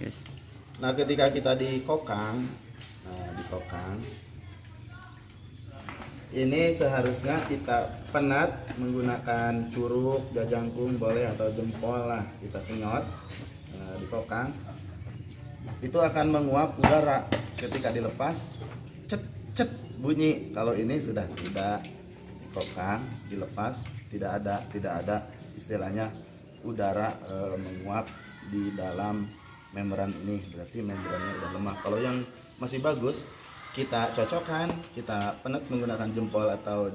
Yes. Nah, ketika kita dikokang, ini seharusnya kita penat menggunakan curug, jajangkung boleh atau jempol lah, kita kenyot, dikokang. Itu akan menguap udara. Ketika dilepas, cet cet bunyi. Kalau ini sudah tidak dikokang, dilepas, tidak ada istilahnya udara menguap di dalam membran ini, berarti membrannya udah lemah. Kalau yang masih bagus, kita cocokkan, kita penet menggunakan jempol atau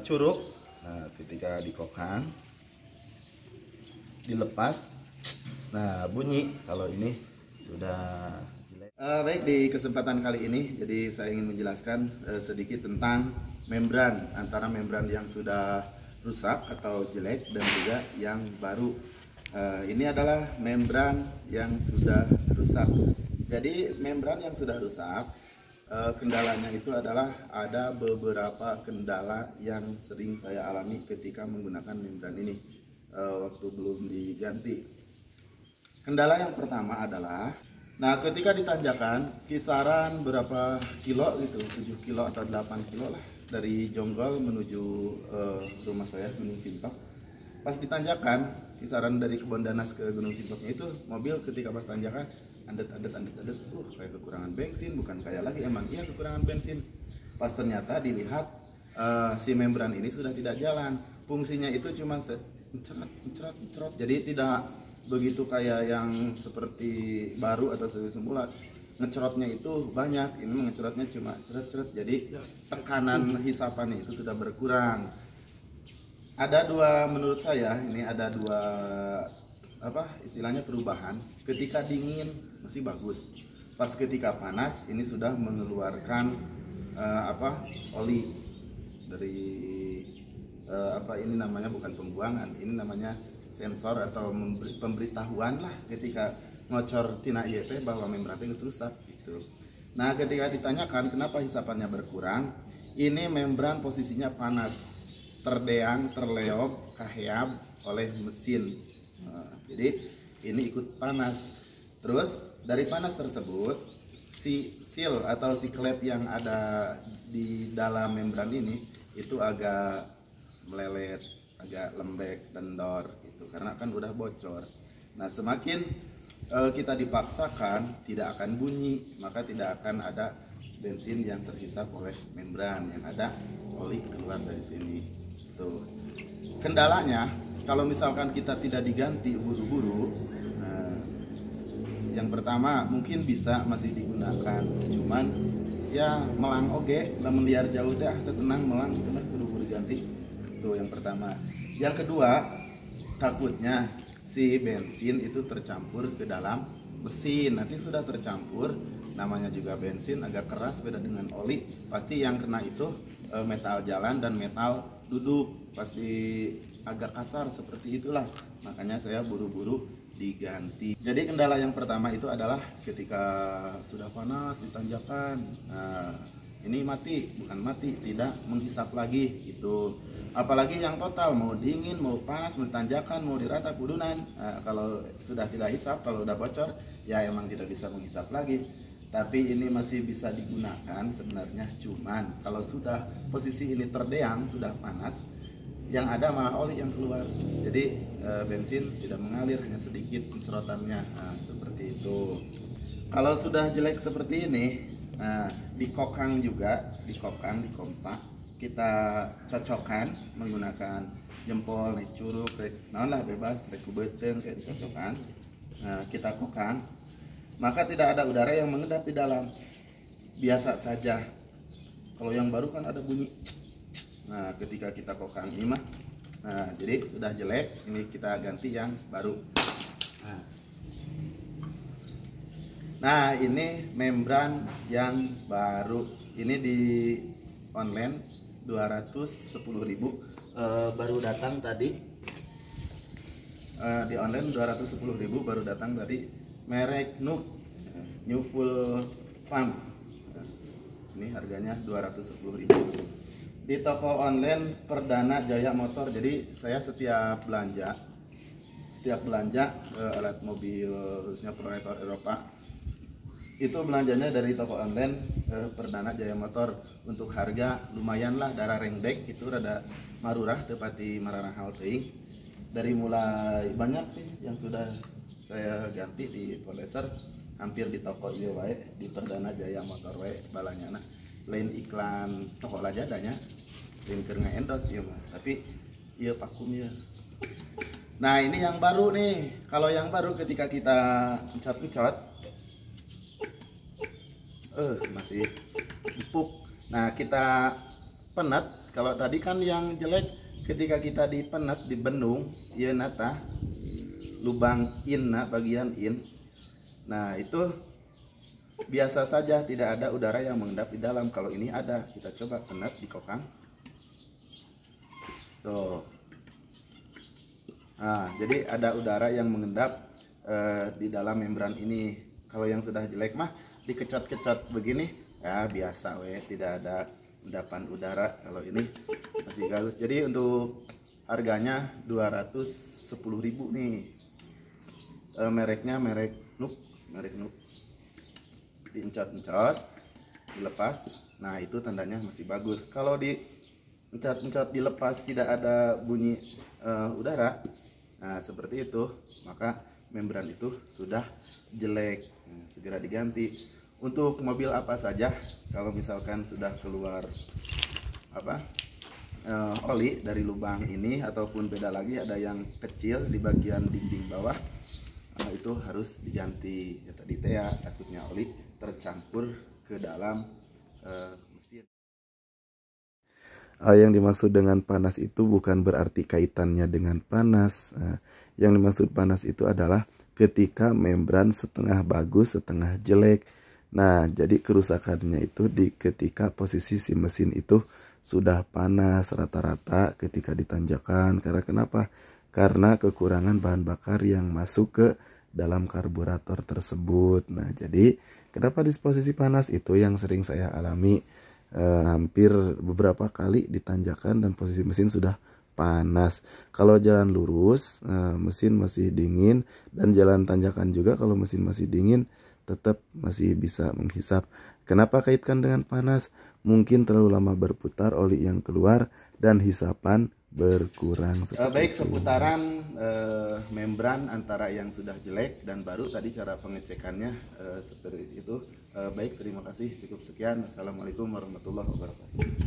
curug. Nah, ketika dikokang, dilepas, nah bunyi. Kalau ini sudah jelek. Baik, di kesempatan kali ini, jadi saya ingin menjelaskan sedikit tentang membran, antara membran yang sudah rusak atau jelek dan juga yang baru. Ini adalah membran yang sudah rusak. Jadi membran yang sudah rusak, kendalanya itu adalah ada beberapa kendala yang sering saya alami ketika menggunakan membran ini waktu belum diganti. Kendala yang pertama adalah, nah ketika ditanjakan kisaran berapa kilo gitu, 7 kilo atau 8 kilo lah dari Jonggol menuju rumah saya Gunung Sintok. Pas ditanjakan kisaran dari Kebon Danas ke Gunung Sintoknya itu, mobil ketika pas tanjakan andet, kayak kekurangan bensin, bukan kayak lagi, emang iya kekurangan bensin. Pas ternyata dilihat si membran ini sudah tidak jalan, fungsinya itu cuma mencerot, jadi tidak begitu kayak yang seperti baru atau seperti semula. Ngecerotnya itu banyak, ini mengecerotnya cuma ceret, jadi tekanan hisapannya itu sudah berkurang. Ada dua, menurut saya ini ada dua istilahnya perubahan. Ketika dingin masih bagus, pas ketika panas ini sudah mengeluarkan oli dari ini namanya bukan pembuangan, ini namanya sensor atau pemberitahuan lah ketika ngocor tina ieu teh bahwa membran teh geus rusak gitu. Nah, ketika ditanyakan kenapa hisapannya berkurang, ini membran posisinya panas, terdeang, terleog, kaheab oleh mesin. Jadi ini ikut panas. Terus dari panas tersebut, si seal atau si klep yang ada di dalam membran ini itu agak melelet, agak lembek, kendor gitu, karena kan udah bocor. Nah, semakin kita dipaksakan tidak akan bunyi, maka tidak akan ada bensin yang terhisap oleh membran, yang ada oli keluar dari sini. Tuh. Kendalanya kalau misalkan kita tidak diganti buru-buru, yang pertama mungkin bisa masih digunakan, cuman ya melang oge, lamun liar jauh teh tenang melang itu lah buru-buru ganti. Tuh yang pertama. Yang kedua, takutnya si bensin itu tercampur ke dalam mesin. Nanti sudah tercampur, namanya juga bensin agak keras, beda dengan oli, pasti yang kena itu metal jalan dan metal duduk, pasti agak kasar seperti itulah. Makanya saya buru-buru diganti. Jadi kendala yang pertama itu adalah ketika sudah panas ditanjakan, nah ini mati, bukan mati, tidak menghisap lagi gitu. Apalagi yang total, mau dingin, mau panas, mau ditanjakan, mau dirata kudunan. Nah, kalau sudah tidak hisap, kalau udah bocor ya emang tidak bisa menghisap lagi. Tapi ini masih bisa digunakan sebenarnya, cuman kalau sudah posisi ini terdeang, sudah panas, yang ada malah oli yang keluar. Jadi bensin tidak mengalir, hanya sedikit pencerotannya. Nah, seperti itu. Kalau sudah jelek seperti ini, nah dikokang juga, dikompak, kita cocokkan menggunakan jempol, naik curug, naon lah bebas, rek kubeuteuh kayak dicocokkan. Nah, kita kokang, maka tidak ada udara yang mengendap di dalam, biasa saja. Kalau yang baru kan ada bunyi. Nah, ketika kita kokang ini mah, nah jadi sudah jelek, ini kita ganti yang baru. Nah ini membran yang baru, ini di online 210.000, baru datang tadi. Di online 210.000 baru datang tadi, merek New Full Pump. Ini harganya 210.000 di toko online Perdana Jaya Motor. Jadi saya setiap belanja setiap belanja alat mobil khususnya Progresor Eropa itu belanjanya dari toko online Perdana Jaya Motor. Untuk harga lumayan lah, darah ringback itu rada marurah tepati mararahal teuing. Dari mulai banyak sih yang sudah saya ganti di Progresor, hampir di toko ieu wae di Perdana Jaya Motor wae balanya. Nah, lain iklan toko lajadanya, lain keur nge-endorse ieu mah, tapi ieu vakum ya. Nah, ini yang baru nih. Kalau yang baru ketika kita pencet-pencet masih empuk. Nah, kita penet. Kalau tadi kan yang jelek ketika kita dipenet, dibendung, ieu nata lubang in, bagian in. Nah, itu biasa saja, tidak ada udara yang mengendap di dalam. Kalau ini ada, kita coba penet di kokang. Tuh. Nah, jadi ada udara yang mengendap di dalam membran ini. Kalau yang sudah jelek mah dikecot-kecot begini, ya biasa tidak ada endapan udara. Kalau ini masih bagus. Jadi untuk harganya 210.000 nih. Mereknya merek Nuk. Diencot-encot, dilepas. Nah, itu tandanya masih bagus. Kalau diencot-encot dilepas tidak ada bunyi udara, nah seperti itu, maka membran itu sudah jelek. Nah, segera diganti. Untuk mobil apa saja, kalau misalkan sudah keluar oli dari lubang ini, ataupun beda lagi ada yang kecil di bagian dinding bawah, itu harus diganti. Ya, tadi teh ya, takutnya oli tercampur ke dalam mesin. Yang dimaksud dengan panas itu bukan berarti kaitannya dengan panas. Yang dimaksud panas itu adalah ketika membran setengah bagus, setengah jelek. Nah, jadi kerusakannya itu ketika posisi si mesin itu sudah panas rata-rata ketika ditanjakan. Karena kenapa? Karena kekurangan bahan bakar yang masuk ke dalam karburator tersebut. Nah, jadi kenapa di posisi panas itu yang sering saya alami, hampir beberapa kali ditanjakan dan posisi mesin sudah panas. Kalau jalan lurus, mesin masih dingin, dan jalan tanjakan juga kalau mesin masih dingin tetap masih bisa menghisap. Kenapa kaitkan dengan panas? Mungkin terlalu lama berputar, oli yang keluar dan hisapan berkurang. Baik, seputaran membran antara yang sudah jelek dan baru tadi cara pengecekannya seperti itu. Baik, terima kasih, cukup sekian. Assalamualaikum warahmatullahi wabarakatuh.